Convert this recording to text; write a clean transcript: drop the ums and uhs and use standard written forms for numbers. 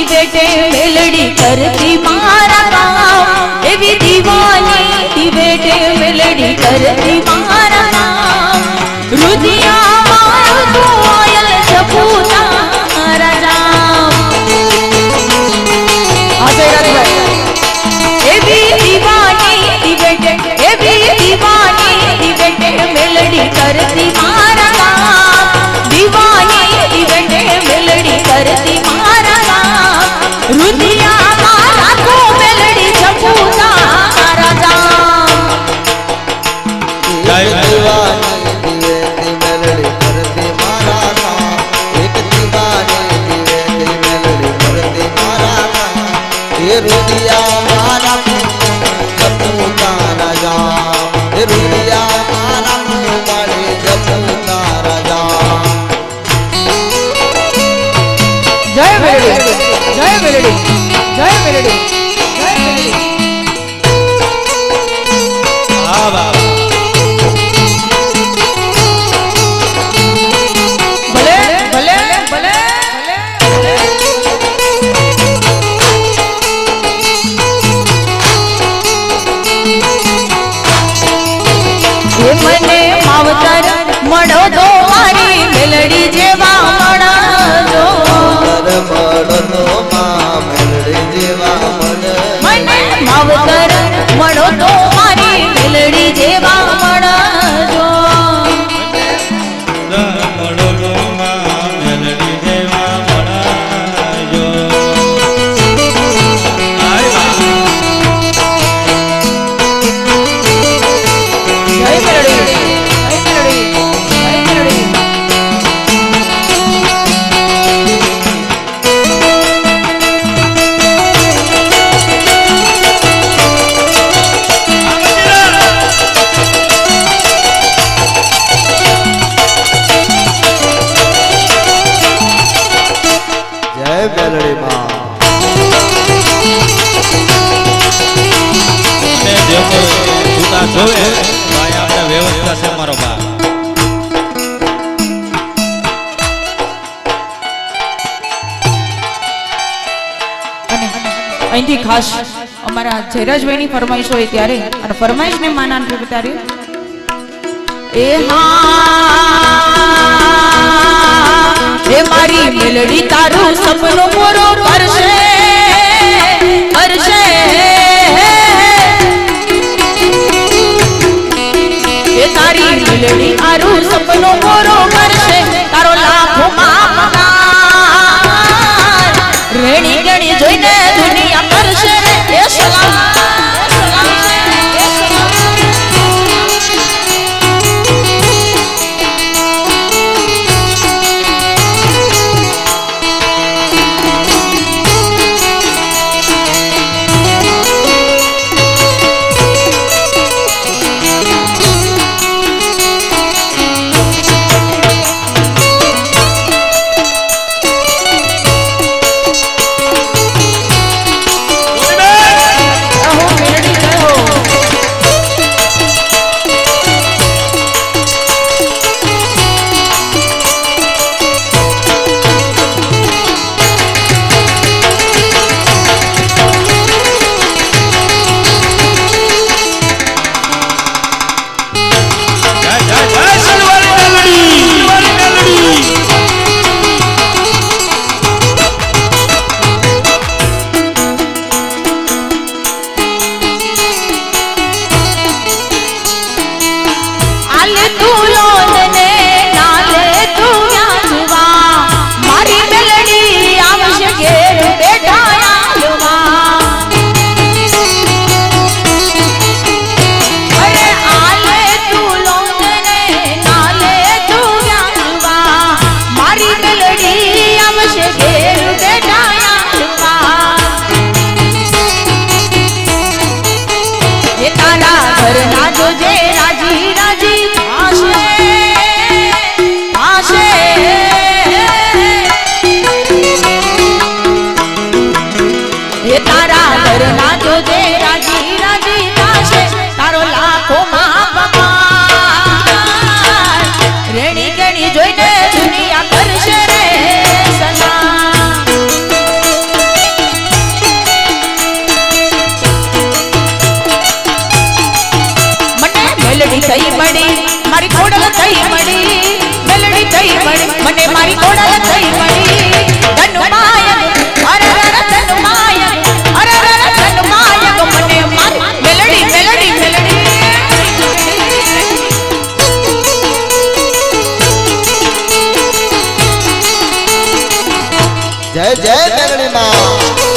दिवेटे melody करती मारा काम एवी दीवानी दिवेटे मेलडी करती मारा काम रुदिया मारो तो आयल जपूता राम एवी दीवानी दिवेटे मेलडी करती मारा काम दीवानी दिवेटे मेलडी करती मारा काम रुदिया मारा को मेलडी जपूता राम दीवानी दिवेटे मेलडी करती मारा काम एक दीवानी दिवेटे मेलडी करती मारा काम ये रुदिया मारा जपूता राम ये रुदिया मारा मारे जपूता राम जय मेलडी जय मेलडी जय मेलडी जय मेलडी वाह वाह भले भले भले ये मने मावतर मड़ो दो मारी मेलडी जेवा मड़ा जो मड़ो तो मां मेलडी जेवा मने मावतर मड़ो दो मारी मेलडी जेवा मड़ा जो जय मेलडी जय मेलडी जय मेलडी जय मेलडी मां જોવે ભાઈ આપણે વ્યવસ્થા છે મારો બા અને અહીંથી ખાસ અમારા જયરાજભાઈની ફરમાઈશ હોય ત્યારે અને ફરમાઈશને માન આપે ત્યારે એ હા એ મારી મેલડી તારું સપનું પૂરો કરશે કરશે એ તારી મેલડી તારું સપનું પૂરો કરશે તારો લાખો માં રેણી ગણી જોઈને દુનિયા કરશે એ સલામ મેલડી થઈ મળી મારી ખોડલ થઈ મળી મેલડી થઈ મળી મને મારી ખોડલ થઈ મળી ધનુમાયક અરરર ધનુમાયક અરરર ધનુમાયક મને મારી મેલડી મેલડી મેલડી જય જય મેલડી માં